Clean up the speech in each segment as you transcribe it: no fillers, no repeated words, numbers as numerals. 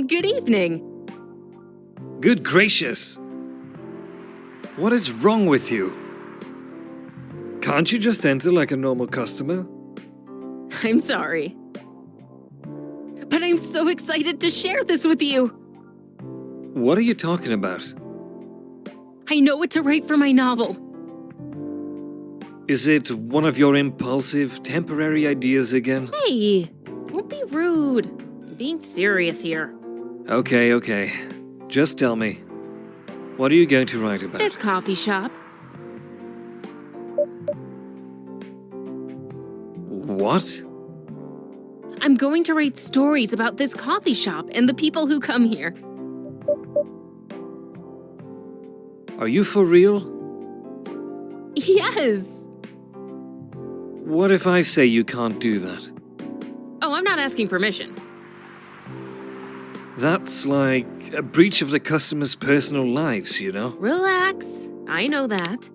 Good evening. Good gracious! What is wrong with you? Can't you just enter like a normal customer? I'm sorry. But I'm so excited to share this with you. What are you talking about? I know what to write for my novel. Is it one of your impulsive, temporary ideas again? Hey, don't be rude. I'm being serious here. Okay. Just tell me. What are you going to write about? This coffee shop. What? I'm going to write stories about this coffee shop and the people who come here. Are you for real? Yes. What if I say you can't do that? Oh, I'm not asking permission. That's like a breach of the customer's personal lives, you know? Relax. I know that.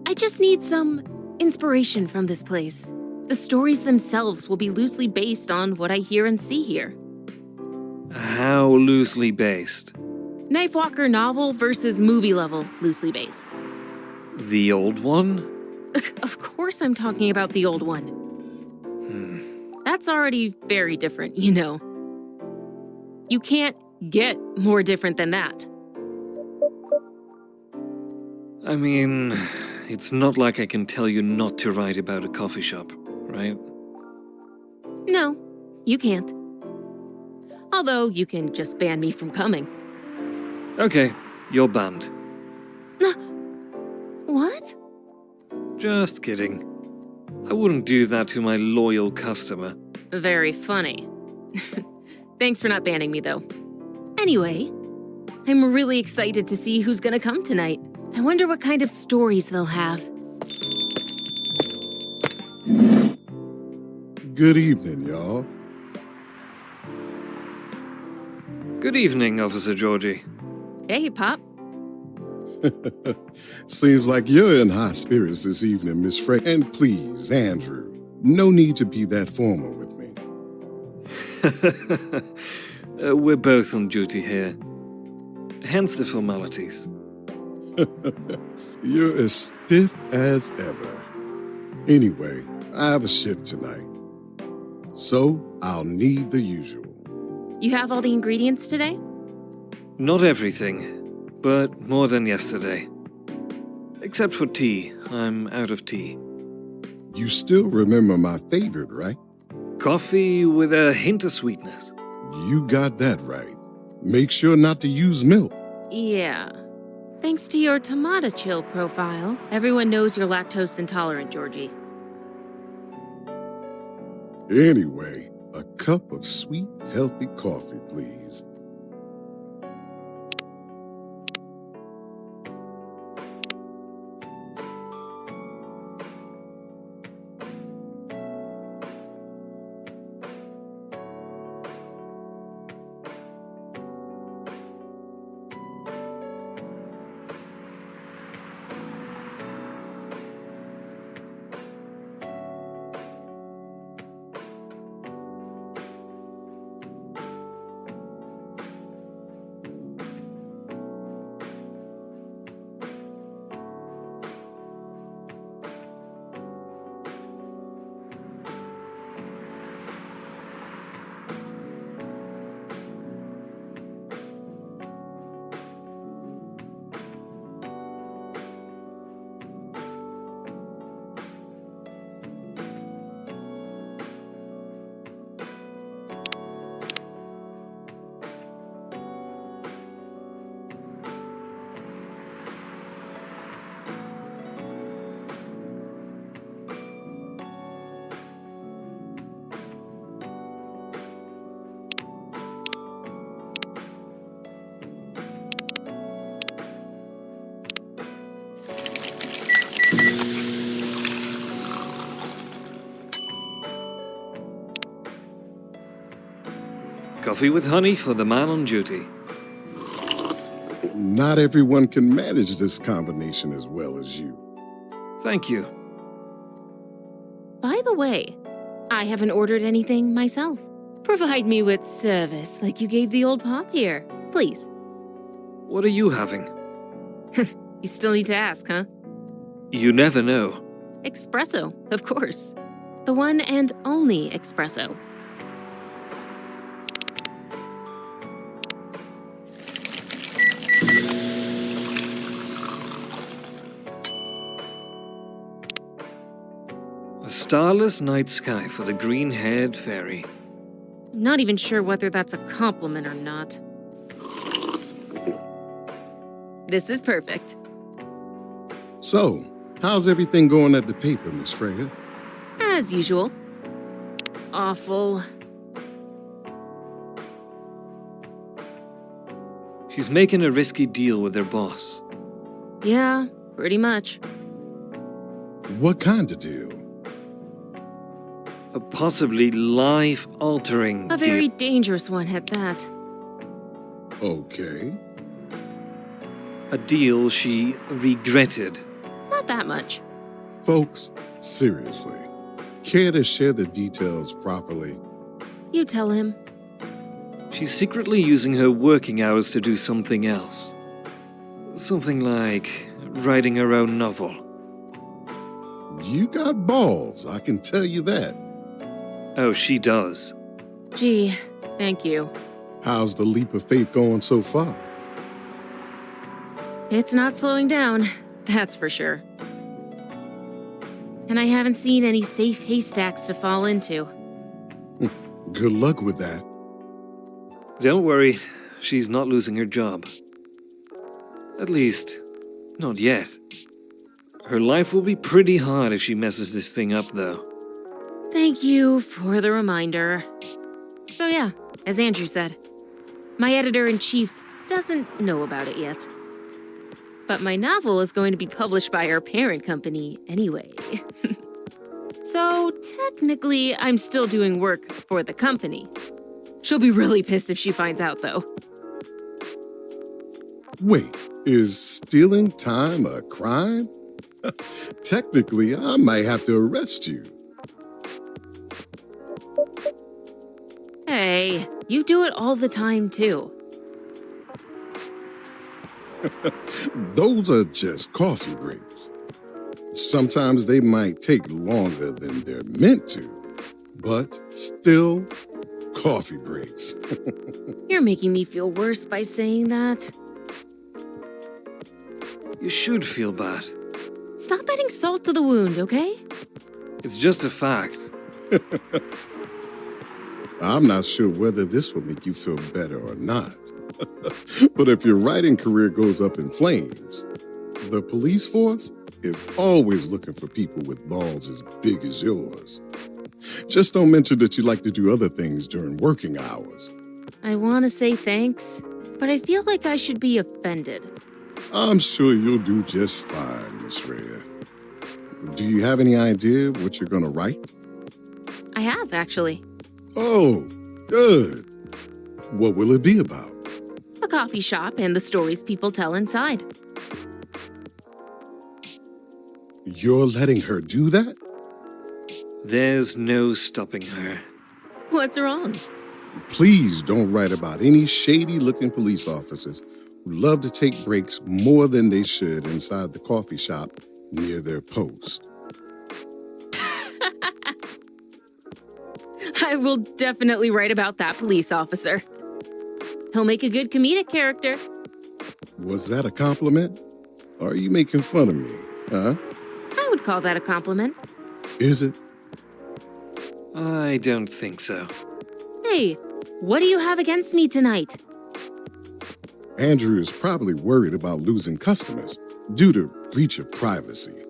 I just need some inspiration from this place. The stories themselves will be loosely based on what I hear and see here. How loosely based? Knifewalker novel versus movie level, loosely based. The old one? Of course I'm talking about the old one. That's already very different, you know. You can't get more different than that. I mean, it's not like I can tell you not to write about a coffee shop, right? No, you can't. Although you can just ban me from coming. Okay, you're banned. What? Just kidding. I wouldn't do that to my loyal customer. Very funny. Thanks for not banning me, though. Anyway, I'm really excited to see who's gonna come tonight. I wonder what kind of stories they'll have. Good evening, y'all. Good evening, Officer Georgie. Hey, Pop. Seems like you're in high spirits this evening, Miss Frey. And please, Andrew, no need to be that formal with me. We're both on duty here. Hence the formalities. You're as stiff as ever. Anyway, I have a shift tonight, so I'll need the usual. You have all the ingredients today? Not everything, but more than yesterday. Except for tea. I'm out of tea. You still remember my favorite, right? Coffee with a hint of sweetness. You got that right. Make sure not to use milk. Yeah. Thanks to your tomato chill profile, everyone knows you're lactose intolerant, Georgie. Anyway, a cup of sweet, healthy coffee, please. Coffee with honey for the man on duty. Not everyone can manage this combination as well as you. Thank you. By the way, I haven't ordered anything myself. Provide me with service like you gave the old pop here, please. What are you having? You still need to ask, huh? You never know. Espresso, of course. The one and only espresso. A starless night sky for the green-haired fairy. I'm not even sure whether that's a compliment or not. This is perfect. So, how's everything going at the paper, Miss Freya? As usual. Awful. She's making a risky deal with her boss. Yeah, pretty much. What kind of deal? A possibly life-altering A very dangerous one at that. Okay. a deal she regretted. Not that much. Folks, seriously, care to share the details properly? You tell him. She's secretly using her working hours to do something else. Something like writing her own novel. You got balls, I can tell you that. Oh, she does. Gee, thank you. How's the leap of faith going so far? It's not slowing down, that's for sure. And I haven't seen any safe haystacks to fall into. Good luck with that. Don't worry, she's not losing her job. At least, not yet. Her life will be pretty hard if she messes this thing up, though. Thank you for the reminder. So yeah, as Andrew said, my editor-in-chief doesn't know about it yet. But my novel is going to be published by our parent company anyway. So technically, I'm still doing work for the company. She'll be really pissed if she finds out, though. Wait, is stealing time a crime? Technically, I might have to arrest you. Hey, you do it all the time, too. Those are just coffee breaks. Sometimes they might take longer than they're meant to, but still coffee breaks. You're making me feel worse by saying that. You should feel bad. Stop adding salt to the wound, okay? It's just a fact. I'm not sure whether this will make you feel better or not. But if your writing career goes up in flames, the police force is always looking for people with balls as big as yours. Just don't mention that you like to do other things during working hours. I want to say thanks, but I feel like I should be offended. I'm sure you'll do just fine, Miss Freya. Do you have any idea what you're gonna write? I have, actually. Oh, good. What will it be about? A coffee shop and the stories people tell inside. You're letting her do that? There's no stopping her. What's wrong? Please don't write about any shady-looking police officers who love to take breaks more than they should inside the coffee shop near their post. I will definitely write about that police officer. He'll make a good comedic character. Was that a compliment? Or are you making fun of me, huh? I would call that a compliment. Is it? I don't think so. Hey, what do you have against me tonight? Andrew is probably worried about losing customers due to breach of privacy.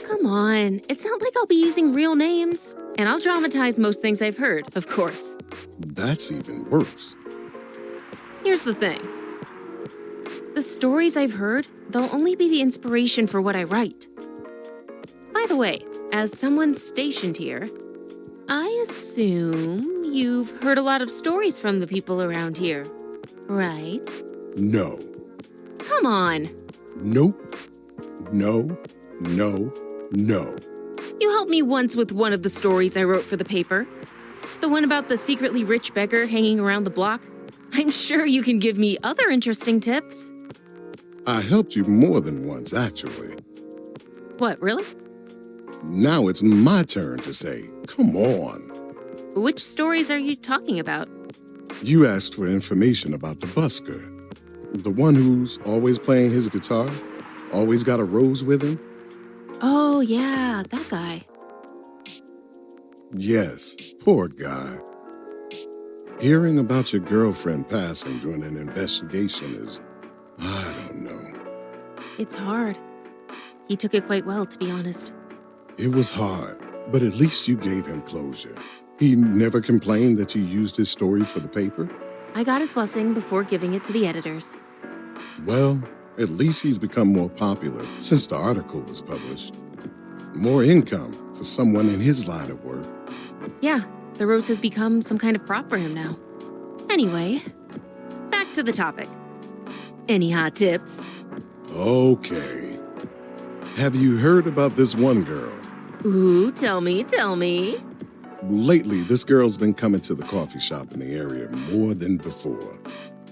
Come on, it's not like I'll be using real names. And I'll dramatize most things I've heard, of course. That's even worse. Here's the thing. The stories I've heard, they'll only be the inspiration for what I write. By the way, as someone stationed here, I assume you've heard a lot of stories from the people around here, right? No. Come on. Nope. No. No. No. You helped me once with one of the stories I wrote for the paper. The one about the secretly rich beggar hanging around the block. I'm sure you can give me other interesting tips. I helped you more than once, actually. What, really? Now it's my turn to say, come on. Which stories are you talking about? You asked for information about the busker. The one who's always playing his guitar, always got a rose with him. Oh, yeah, that guy. Yes, poor guy. Hearing about your girlfriend passing during an investigation is, I don't know. It's hard. He took it quite well, to be honest. It was hard, but at least you gave him closure. He never complained that you used his story for the paper? I got his blessing before giving it to the editors. Well, at least he's become more popular since the article was published. More income for someone in his line of work. Yeah, the rose has become some kind of prop for him now. Anyway, back to the topic. Any hot tips? Okay. Have you heard about this one girl? Ooh, tell me. Lately, this girl's been coming to the coffee shop in the area more than before.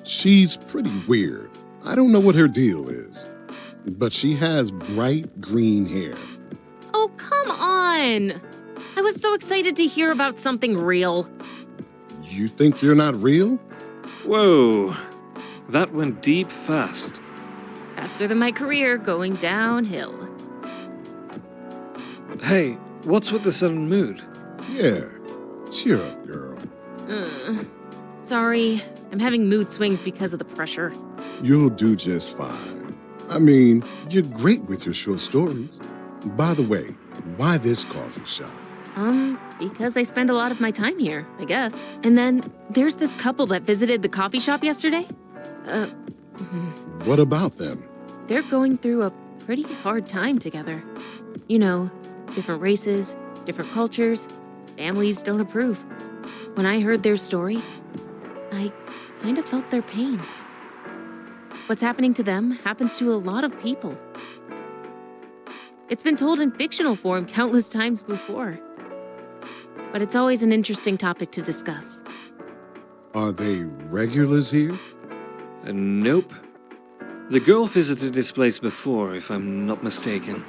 She's pretty weird. I don't know what her deal is, but she has bright green hair. Oh, come on! I was so excited to hear about something real. You think you're not real? Whoa, that went deep fast. Faster than my career going downhill. Hey, what's with the sudden mood? Yeah. Cheer up, girl. Sorry, I'm having mood swings because of the pressure. You'll do just fine. I mean, you're great with your short stories. By the way, why this coffee shop? Because I spend a lot of my time here, I guess. And then there's this couple that visited the coffee shop yesterday. What about them? They're going through a pretty hard time together. You know, different races, different cultures, families don't approve. When I heard their story, I kind of felt their pain. What's happening to them happens to a lot of people. It's been told in fictional form countless times before. But it's always an interesting topic to discuss. Are they regulars here? Nope. The girl visited this place before, if I'm not mistaken.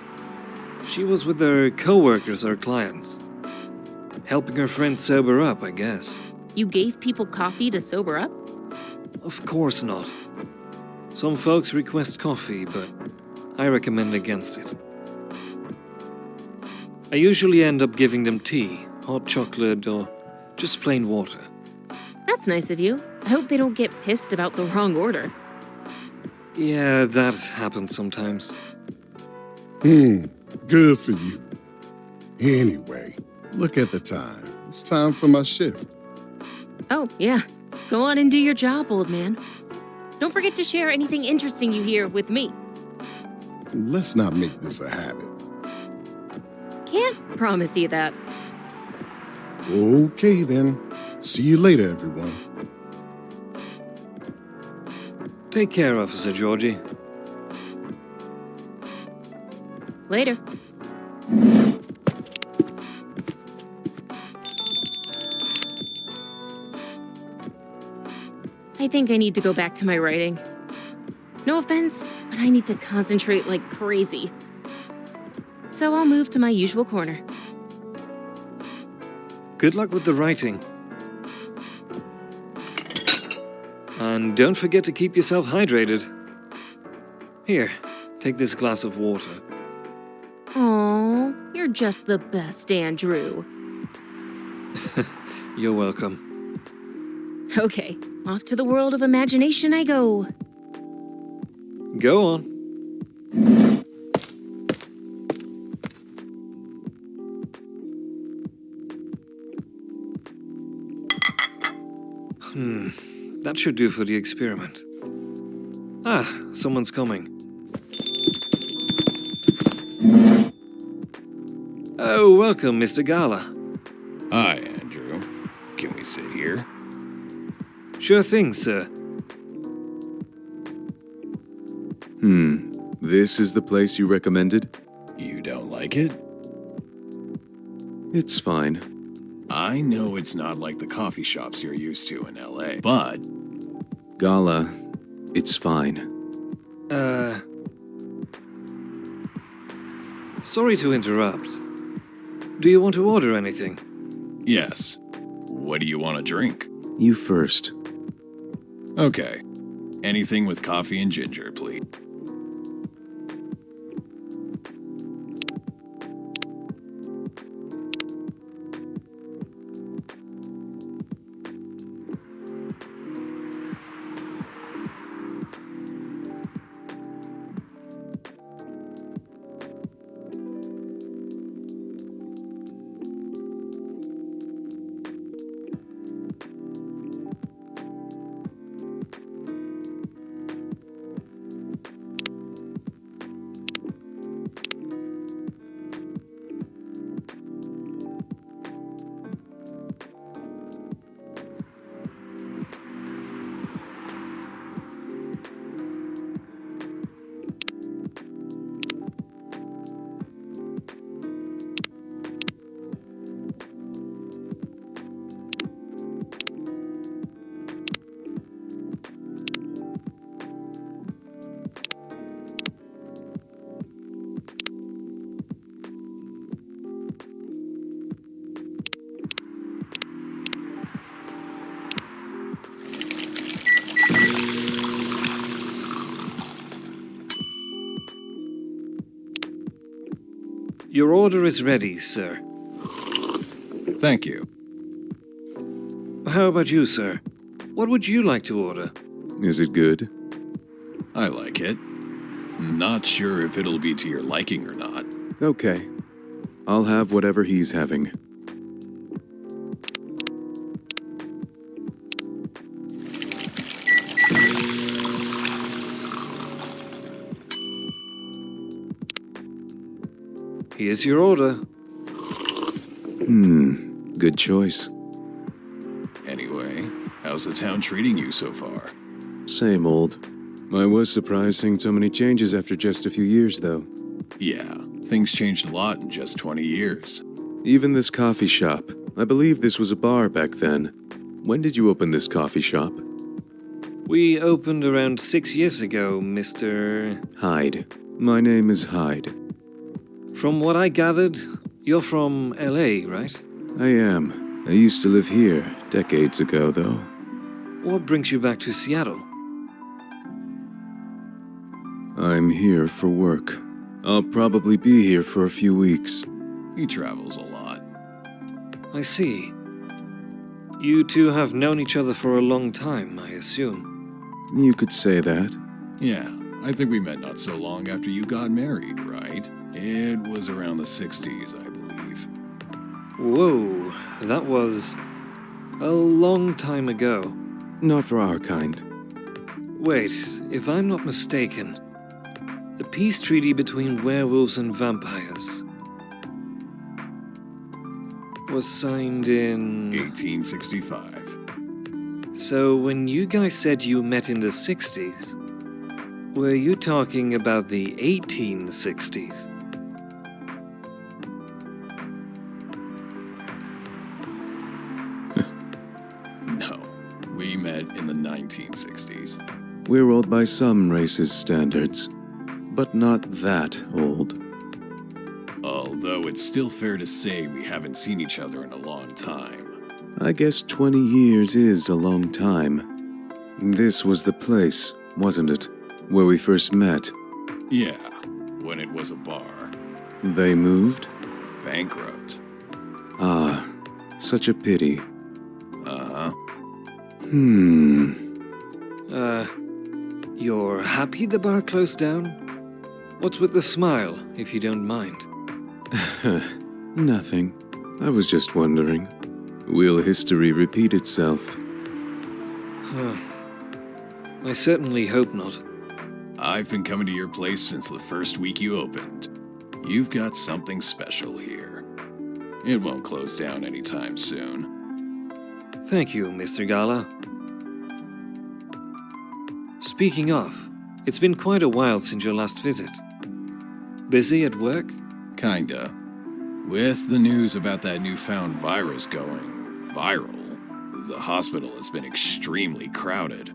She was with her co-workers or clients. Helping her friend sober up, I guess. You gave people coffee to sober up? Of course not. Some folks request coffee, but I recommend against it. I usually end up giving them tea, hot chocolate, or just plain water. That's nice of you. I hope they don't get pissed about the wrong order. Yeah, that happens sometimes. Good for you. Anyway, look at the time. It's time for my shift. Oh, yeah. Go on and do your job, old man. Don't forget to share anything interesting you hear with me. Let's not make this a habit. Can't promise you that. Okay, then. See you later, everyone. Take care, Officer Georgie. Later. I think I need to go back to my writing. No offense, but I need to concentrate like crazy. So I'll move to my usual corner. Good luck with the writing. And don't forget to keep yourself hydrated. Here, take this glass of water. Aw, you're just the best, Andrew. You're welcome. Okay, off to the world of imagination I go. Go on. That should do for the experiment. Ah, someone's coming. Oh, welcome, Mr. Gala. Hi, Andrew. Can we sit here? Sure thing, sir. This is the place you recommended? You don't like it? It's fine. I know it's not like the coffee shops you're used to in LA, but Gala, it's fine. Sorry to interrupt. Do you want to order anything? yes. What do you want to drink? You first. Okay. Anything with coffee and ginger, please. Your order is ready, sir. Thank you. How about you, sir? What would you like to order? Is it good? I like it. Not sure if it'll be to your liking or not. Okay. I'll have whatever he's having. Here's your order. Good choice. Anyway, how's the town treating you so far? Same old. I was surprised seeing so many changes after just a few years, though. Yeah, things changed a lot in just 20 years. Even this coffee shop. I believe this was a bar back then. When did you open this coffee shop? We opened around 6 years ago, Mr. Hyde. My name is Hyde. From what I gathered, you're from LA, right? I am. I used to live here decades ago, though. What brings you back to Seattle? I'm here for work. I'll probably be here for a few weeks. He travels a lot. I see. You two have known each other for a long time, I assume. You could say that. Yeah, I think we met not so long after you got married, right? It was around the 60s, I believe. Whoa, that was a long time ago. Not for our kind. Wait, if I'm not mistaken, the peace treaty between werewolves and vampires was signed in... 1865. So when you guys said you met in the 60s, were you talking about the 1860s? No, we met in the 1960s. We're old by some races' standards, but not that old. Although it's still fair to say we haven't seen each other in a long time. I guess 20 years is a long time. This was the place, wasn't it? Where we first met. Yeah, when it was a bar. They moved? Bankrupt. Ah, such a pity. Uh-huh. You're happy the bar closed down? What's with the smile, if you don't mind? Nothing. I was just wondering. Will history repeat itself? I certainly hope not. I've been coming to your place since the first week you opened. You've got something special here. It won't close down anytime soon. Thank you, Mr. Gala. Speaking of, it's been quite a while since your last visit. Busy at work? Kinda. With the news about that newfound virus going viral, the hospital has been extremely crowded.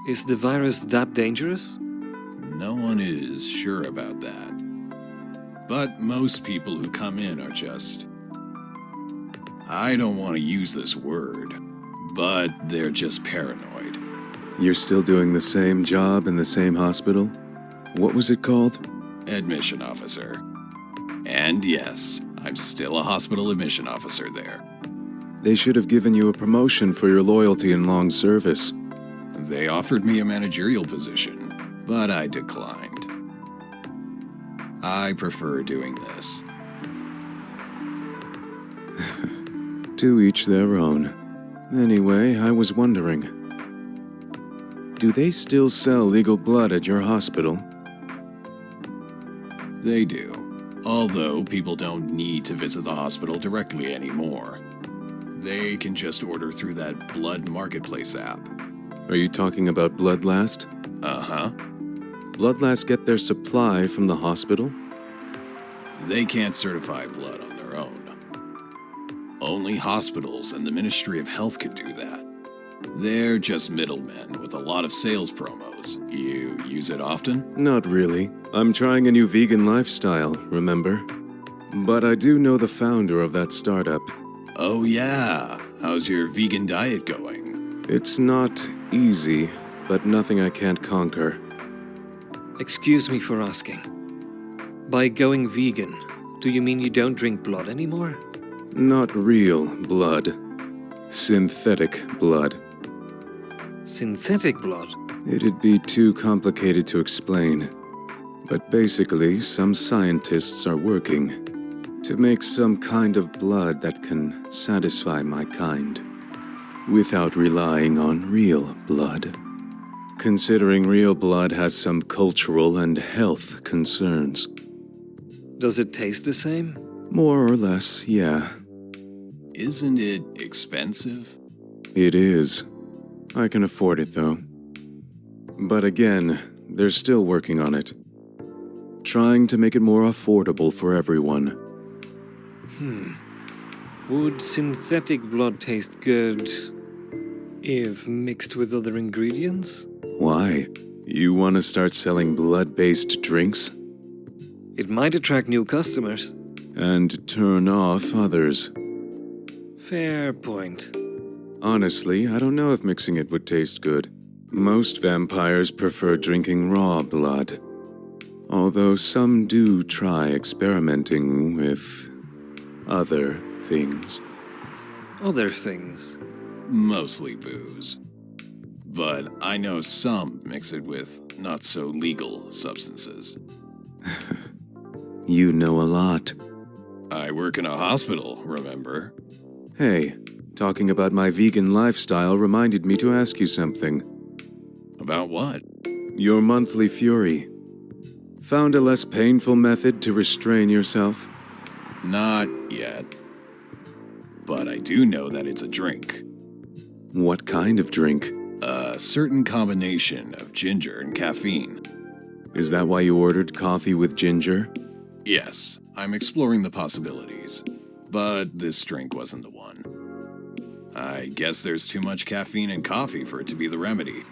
Is the virus that dangerous? No one is sure about that. But most people who come in are just... I don't want to use this word, but they're just paranoid. You're still doing the same job in the same hospital? What was it called? Admission officer. And yes, I'm still a hospital admission officer there. They should have given you a promotion for your loyalty and long service. They offered me a managerial position, but I declined. I prefer doing this. To each their own. Anyway, I was wondering, do they still sell legal blood at your hospital? They do. Although people don't need to visit the hospital directly anymore. They can just order through that Blood Marketplace app. Are you talking about Bloodlast? Uh-huh. Bloodlast get their supply from the hospital? They can't certify blood on their own. Only hospitals and the Ministry of Health can do that. They're just middlemen with a lot of sales promos. You use it often? Not really. I'm trying a new vegan lifestyle, remember? But I do know the founder of that startup. Oh yeah. How's your vegan diet going? It's not easy, but nothing I can't conquer. Excuse me for asking. By going vegan, do you mean you don't drink blood anymore? Not real blood. Synthetic blood. Synthetic blood? It'd be too complicated to explain. But basically, some scientists are working to make some kind of blood that can satisfy my kind, without relying on real blood. Considering real blood has some cultural and health concerns. Does it taste the same? More or less, yeah. Isn't it expensive? It is. I can afford it, though. But again, they're still working on it. Trying to make it more affordable for everyone. Would synthetic blood taste good if mixed with other ingredients? Why? You want to start selling blood-based drinks? It might attract new customers. And turn off others. Fair point. Honestly, I don't know if mixing it would taste good. Most vampires prefer drinking raw blood. Although some do try experimenting with other things. Other things. Mostly booze. But I know some mix it with not-so-legal substances. You know a lot. I work in a hospital, remember? Hey, talking about my vegan lifestyle reminded me to ask you something. About what? Your monthly fury. Found a less painful method to restrain yourself? Not yet. But I do know that it's a drink. What kind of drink? A certain combination of ginger and caffeine. Is that why you ordered coffee with ginger? Yes, I'm exploring the possibilities. But this drink wasn't the one. I guess there's too much caffeine in coffee for it to be the remedy.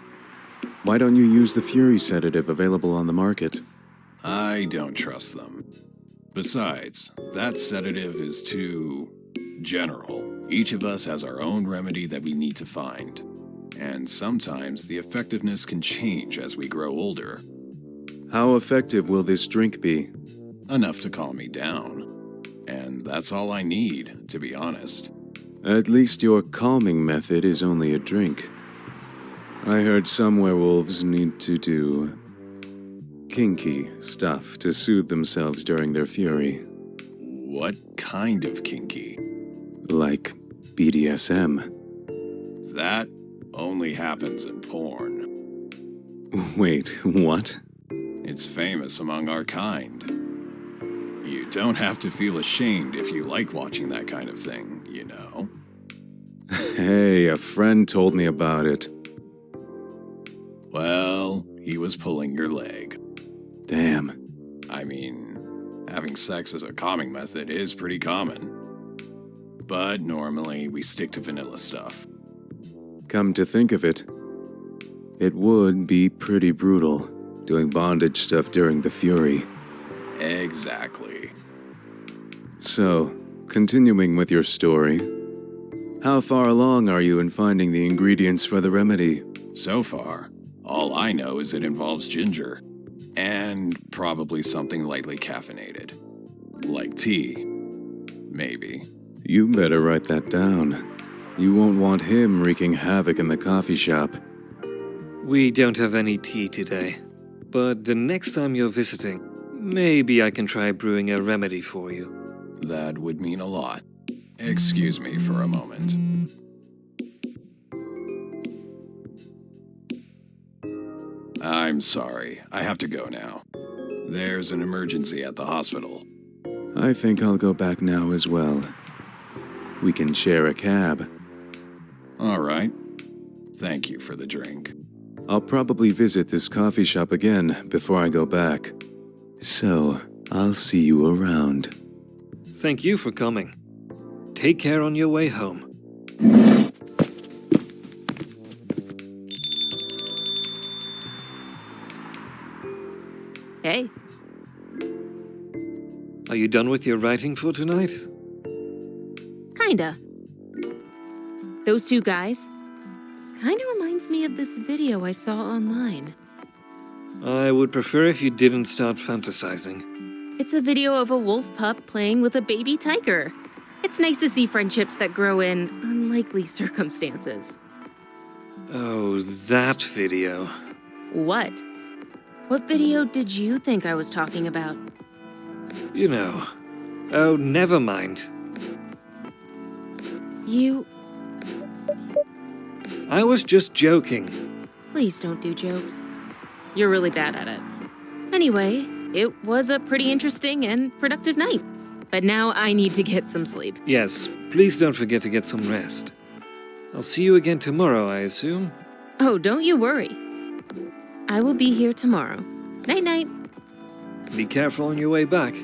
Why don't you use the Fury sedative available on the market? I don't trust them. Besides, that sedative is too general. Each of us has our own remedy that we need to find. And sometimes the effectiveness can change as we grow older. How effective will this drink be? Enough to calm me down. And that's all I need, to be honest. At least your calming method is only a drink. I heard some werewolves need to do kinky stuff to soothe themselves during their fury. What kind of kinky? Like BDSM. That only happens in porn. Wait, what? It's famous among our kind. You don't have to feel ashamed if you like watching that kind of thing, you know? Hey, a friend told me about it. Well, he was pulling your leg. Damn. I mean, having sex as a calming method is pretty common. But normally, we stick to vanilla stuff. Come to think of it, it would be pretty brutal doing bondage stuff during the Fury. Exactly. So, continuing with your story, how far along are you in finding the ingredients for the remedy? So far, all I know is it involves ginger. And probably something lightly caffeinated. Like tea. Maybe. You better write that down. You won't want him wreaking havoc in the coffee shop. We don't have any tea today, but the next time you're visiting, maybe I can try brewing a remedy for you. That would mean a lot. Excuse me for a moment. I'm sorry, I have to go now. There's an emergency at the hospital. I think I'll go back now as well. We can share a cab. All right. Thank you for the drink. I'll probably visit this coffee shop again before I go back. So, I'll see you around. Thank you for coming. Take care on your way home. Hey, Are you done with your writing for tonight? kinda. Those two guys kinda reminds me of this video I saw online. I would prefer if you didn't start fantasizing. It's a video of a wolf pup playing with a baby tiger. It's nice to see friendships that grow in unlikely circumstances. Oh, that video. What? What video did you think I was talking about? You know. Oh, never mind. You... I was just joking. Please don't do jokes. You're really bad at it. Anyway, it was a pretty interesting and productive night. But now I need to get some sleep. Yes, please don't forget to get some rest. I'll see you again tomorrow, I assume. Oh, don't you worry. I will be here tomorrow. Night-night. Be careful on your way back.